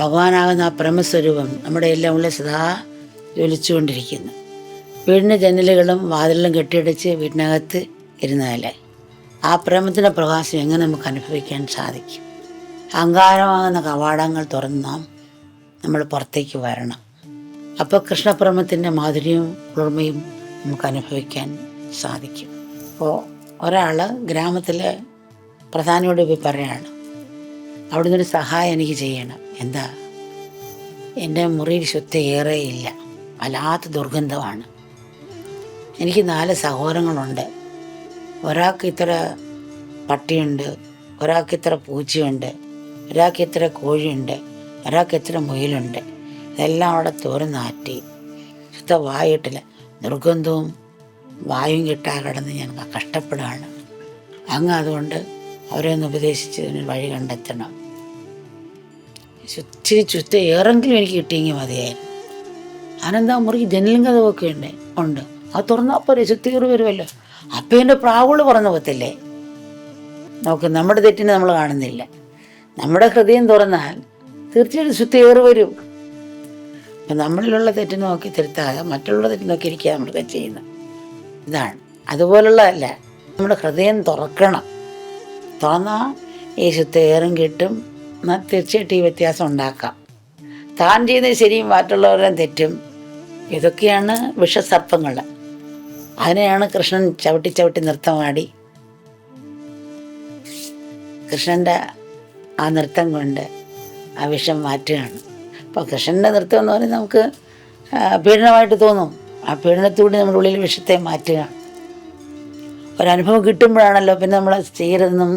ഭഗവാനാകുന്ന ആ ബ്രഹ്മസ്വരൂപം നമ്മുടെ എല്ലാം ഉള്ളിൽ സദാ ജ്വലിച്ചുകൊണ്ടിരിക്കുന്നു. വീടിൻ്റെ ജനലുകളും വാതിലും കെട്ടിയടച്ച് വീടിനകത്ത് ഇരുന്നാലേ ആ പ്രേമത്തിൻ്റെ പ്രകാശം എങ്ങനെ നമുക്ക് അനുഭവിക്കാൻ സാധിക്കും? അഹങ്കാരമാകുന്ന കവാടങ്ങൾ തുറന്ന് നമ്മൾ പുറത്തേക്ക് വരണം. അപ്പോൾ കൃഷ്ണപ്രേമത്തിൻ്റെ മാധുര്യവും കുളിർമയും നമുക്ക് അനുഭവിക്കാൻ സാധിക്കും. അപ്പോൾ ഒരാൾ ഗ്രാമത്തിലെ പ്രധാനിയോട് പോയി പറയാണ്, അവിടെ നിന്നൊരു സഹായം എനിക്ക് ചെയ്യണം. എന്താ? എൻ്റെ മുറിയിൽ ശുദ്ധി ഏറെയില്ല, വല്ലാത്ത ദുർഗന്ധമാണ്. എനിക്ക് 4 സഹോദരങ്ങളുണ്ട്. ഒരാൾക്ക് ഇത്ര പട്ടിയുണ്ട്, ഒരാൾക്ക് ഇത്ര പൂച്ചയുണ്ട്, ഒരാൾക്ക് ഇത്ര കോഴിയുണ്ട്, ഒരാൾക്ക് ഇത്ര മുയലുണ്ട്. ഇതെല്ലാം അവിടെ തുറന്നാറ്റി ശുദ്ധ വായിട്ടില്ല, ദുർഗന്ധവും വായും കിട്ടാതെ കിടന്ന് ഞാൻ കഷ്ടപ്പെടുകയാണ്. അങ്ങ് അതുകൊണ്ട് അവരെ ഒന്ന് ഉപദേശിച്ച് ഇതിന് വഴി കണ്ടെത്തണം. ഇച്ചിരി ചുറ്റ ഏറെങ്കിലും എനിക്ക് കിട്ടിയെങ്കിൽ മതിയായിരുന്നു. അനന്താ മുറി ജനലും കഥവൊക്കെ ഉണ്ട്, അത് തുറന്നാൽ പോരെ, ചുറ്റീറ് വരുമല്ലോ. അപ്പം എൻ്റെ പ്രാവുകൾ പറന്നു പോകത്തില്ലേ? നോക്ക്, നമ്മുടെ തെറ്റിനെ നമ്മൾ കാണുന്നില്ല. നമ്മുടെ ഹൃദയം തുറന്നാൽ തീർച്ചയായിട്ടും ചുറ്റേറ് വരും. അപ്പം നമ്മളിലുള്ള തെറ്റിനെ നോക്കി തിരുത്താതെ മറ്റുള്ള തെറ്റി നോക്കി ഇരിക്കുക നമ്മളൊക്കെ ചെയ്യുന്നത്. ഇതാണ്, അതുപോലുള്ളതല്ല. നമ്മുടെ ഹൃദയം തുറക്കണം. തുറന്നാൽ ഈ ശുദ്ധേറും കിട്ടും. എന്നാൽ തീർച്ചയായിട്ടും ഈ വ്യത്യാസം ഉണ്ടാക്കാം. താൻ ചെയ്യുന്നത് ശരിയും മറ്റുള്ളവരുടെ തെറ്റും. ഇതൊക്കെയാണ് വിഷസർപ്പങ്ങൾ. അതിനെയാണ് കൃഷ്ണൻ ചവിട്ടി ചവിട്ടി നൃത്തമാടി. കൃഷ്ണൻ്റെ ആ നൃത്തം കൊണ്ട് ആ വിഷം മാറ്റുകയാണ്. അപ്പോൾ കൃഷ്ണൻ്റെ നൃത്തം എന്ന് പറയുന്നത് നമുക്ക് പീഡനമായിട്ട് തോന്നും. ആ പീഡനത്തോടെ നമ്മുടെ ഉള്ളിൽ വിഷത്തെ മാറ്റുകയാണ്. ഒരനുഭവം കിട്ടുമ്പോഴാണല്ലോ പിന്നെ നമ്മൾ ചെയ്യരുതെന്നും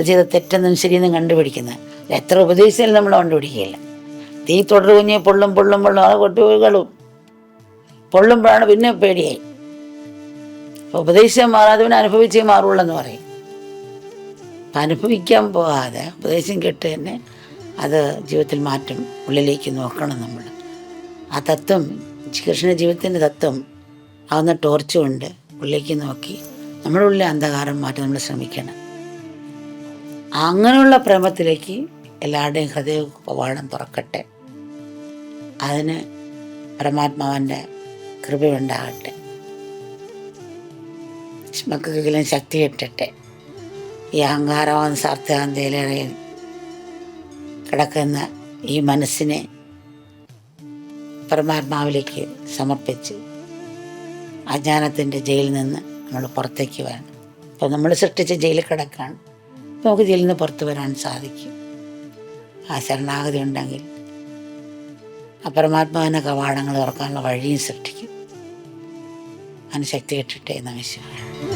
ചെയ്ത തെറ്റെന്നും ശരിയെന്നും കണ്ടുപിടിക്കുന്നത്. എത്ര ഉപദേശിച്ചാലും നമ്മൾ കണ്ടുപിടിക്കുകയില്ല. തീ തുടർകുഞ്ഞ് പൊള്ളും അത് കൊട്ടുകളും പൊള്ളുമ്പോഴാണ് പിന്നെ പേടിയായി. ഉപദേശം മാറാതെ പിന്നെ അനുഭവിച്ചേ മാറുള്ളൂ എന്ന് പറയും. അപ്പം അനുഭവിക്കാൻ പോകാതെ ഉപദേശം കേട്ട് തന്നെ അത് ജീവിതത്തിൽ മാറ്റം ഉള്ളിലേക്ക് നോക്കണം നമ്മൾ. ആ തത്വം, കൃഷ്ണ ജീവിതത്തിൻ്റെ തത്വം ആവുന്ന ടോർച്ച് കൊണ്ട് ഉള്ളിലേക്ക് നോക്കി നമ്മുടെ ഉള്ളിലെ അന്ധകാരം മാറ്റാൻ നമ്മൾ ശ്രമിക്കണം. അങ്ങനെയുള്ള പ്രേമത്തിലേക്ക് എല്ലാവരുടെയും ഹൃദയ കവാടം തുറക്കട്ടെ. അതിന് പരമാത്മാവിൻ്റെ കൃപയുണ്ടാകട്ടെ. മക്കൾക്കെങ്കിലും ശക്തി കിട്ടട്ടെ. ഈ അഹങ്കാരവാദം സാർത്ഥകാന്തയിലേറെ കിടക്കുന്ന ഈ മനസ്സിനെ പരമാത്മാവിലേക്ക് സമർപ്പിച്ച് അജ്ഞാനത്തിൻ്റെ ജയിലിൽ നിന്ന് നമ്മൾ പുറത്തേക്ക് വരണം. അപ്പോൾ നമ്മൾ സൃഷ്ടിച്ച ജയിലിൽ കിടക്കുകയാണ്. നമുക്ക് ജയിലിൽ നിന്ന് പുറത്തു വരാൻ സാധിക്കും. ആ ശരണാഗതി ഉണ്ടെങ്കിൽ ആ പരമാത്മാവിൻ്റെ കവാടങ്ങൾ തുറക്കാനുള്ള വഴിയും സൃഷ്ടിക്കും. അതിന് ശക്തി കിട്ടട്ടെ എന്ന് വിശ്വസിക്കുന്നു.